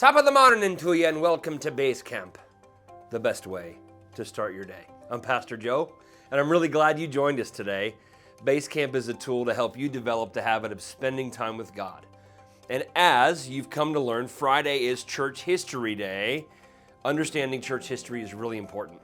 Top of the morning to you and welcome to BASECAMP, the best way to start your day. I'm Pastor Joe and I'm really glad you joined us today. BASECAMP is a tool to help you develop the habit of spending time with God. And as you've come to learn, Friday is Church History Day. Understanding church history is really important.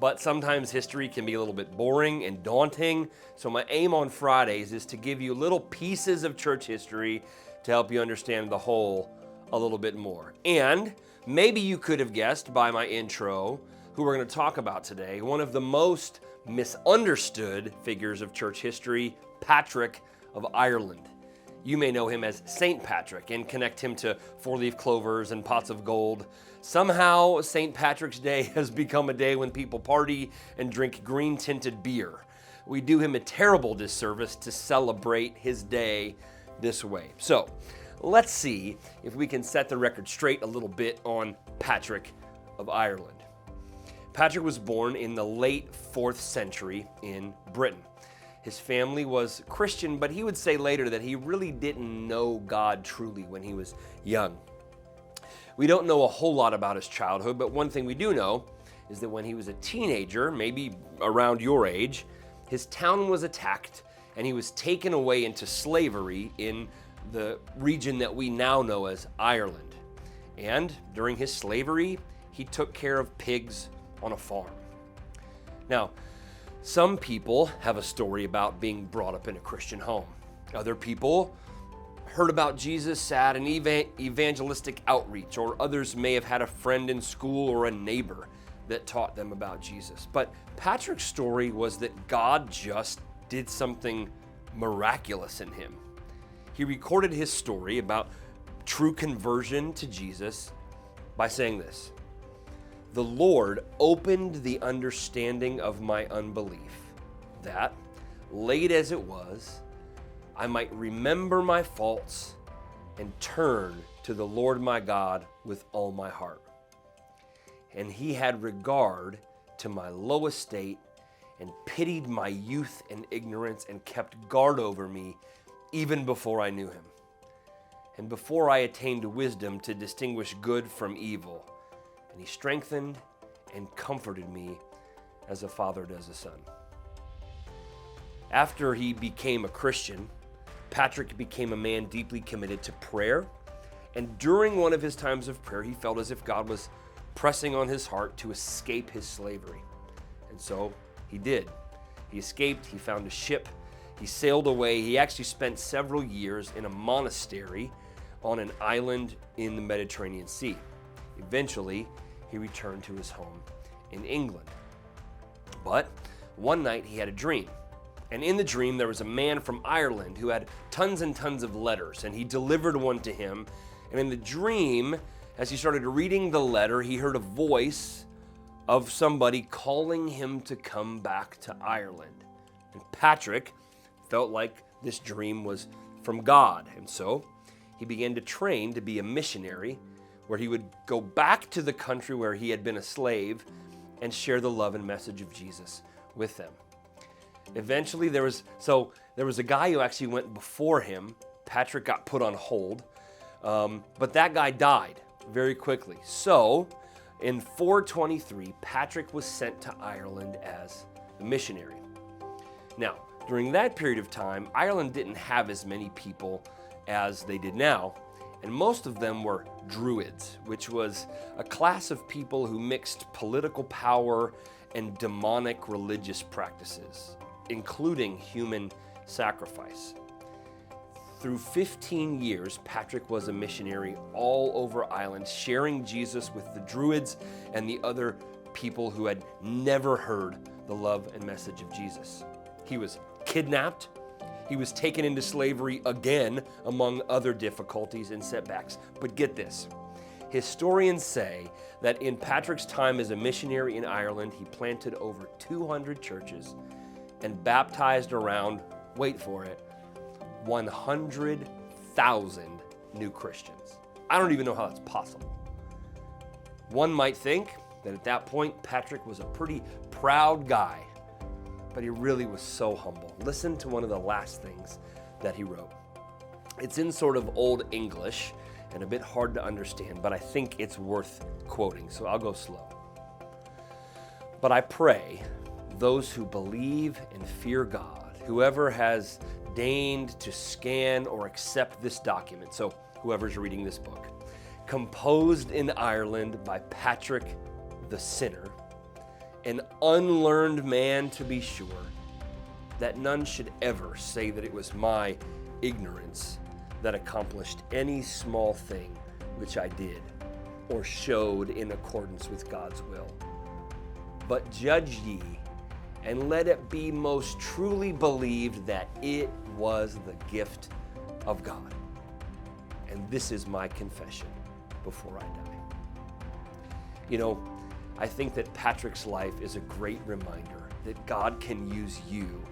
But sometimes history can be a little bit boring and daunting. So my aim on Fridays is to give you little pieces of church history to help you understand the whole a little bit more. And maybe you could have guessed by my intro who we're going to talk about today, one of the most misunderstood figures of church history, Patrick of Ireland. You may know him as Saint Patrick and connect him to four-leaf clovers and pots of gold. Somehow, St. Patrick's Day has become a day when people party and drink green-tinted beer. We do him a terrible disservice to celebrate his day this way. So, let's see if we can set the record straight a little bit on Patrick of Ireland. Patrick was born in the late 4th century in Britain. His family was Christian, but he would say later that he really didn't know God truly when he was young. We don't know a whole lot about his childhood, but one thing we do know is that when he was a teenager, maybe around your age, his town was attacked and he was taken away into slavery in the region that we now know as Ireland. And during his slavery, he took care of pigs on a farm. Now, some people have a story about being brought up in a Christian home. Other people heard about Jesus at an evangelistic outreach, or others may have had a friend in school or a neighbor that taught them about Jesus. But Patrick's story was that God just did something miraculous in him. He recorded his story about true conversion to Jesus by saying this: "The Lord opened the understanding of my unbelief, that, late as it was, I might remember my faults and turn to the Lord my God with all my heart. And he had regard to my low estate and pitied my youth and ignorance and kept guard over me even before I knew him, and before I attained wisdom to distinguish good from evil. And he strengthened and comforted me as a father does a son." After he became a Christian, Patrick became a man deeply committed to prayer. And during one of his times of prayer, he felt as if God was pressing on his heart to escape his slavery. And so he did. He escaped, he found a ship, he sailed away. He actually spent several years in a monastery on an island in the Mediterranean Sea. Eventually, he returned to his home in England. But one night he had a dream. And in the dream, there was a man from Ireland who had tons and tons of letters, and he delivered one to him. And in the dream, as he started reading the letter, he heard a voice of somebody calling him to come back to Ireland. And Patrick felt like this dream was from God. And so he began to train to be a missionary, where he would go back to the country where he had been a slave and share the love and message of Jesus with them. Eventually, there was a guy who actually went before him. Patrick got put on hold, but that guy died very quickly. So in 423, Patrick was sent to Ireland as a missionary. Now, during that period of time, Ireland didn't have as many people as they did now, and most of them were Druids, which was a class of people who mixed political power and demonic religious practices, including human sacrifice. Through 15 years, Patrick was a missionary all over Ireland, sharing Jesus with the Druids and the other people who had never heard the love and message of Jesus. He was kidnapped. He was taken into slavery again, among other difficulties and setbacks. But get this, historians say that in Patrick's time as a missionary in Ireland, he planted over 200 churches and baptized around, wait for it, 100,000 new Christians. I don't even know how that's possible. One might think that at that point, Patrick was a pretty proud guy, but he really was so humble. Listen to one of the last things that he wrote. It's in sort of Old English, and a bit hard to understand, but I think it's worth quoting, so I'll go slow. But I pray those who believe and fear God, whoever has deigned to scan or accept this document, so whoever's reading this book, composed in Ireland by Patrick the Sinner, an unlearned man to be sure, that none should ever say that it was my ignorance that accomplished any small thing which I did or showed in accordance with God's will. But judge ye, and let it be most truly believed that it was the gift of God. And this is my confession before I die. You know, I think that Patrick's life is a great reminder that God can use you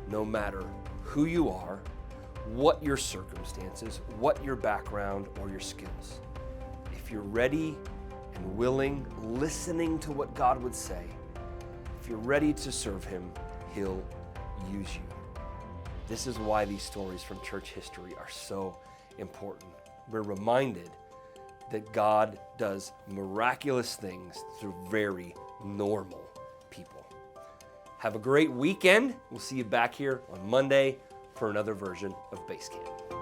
no matter who you are, what your circumstances, what your background or your skills. If you're ready and willing, listening to what God would say, if you're ready to serve Him, He'll use you. This is why these stories from church history are so important. We're reminded that God does miraculous things through very normal people. Have a great weekend. We'll see you back here on Monday for another version of BASECAMP.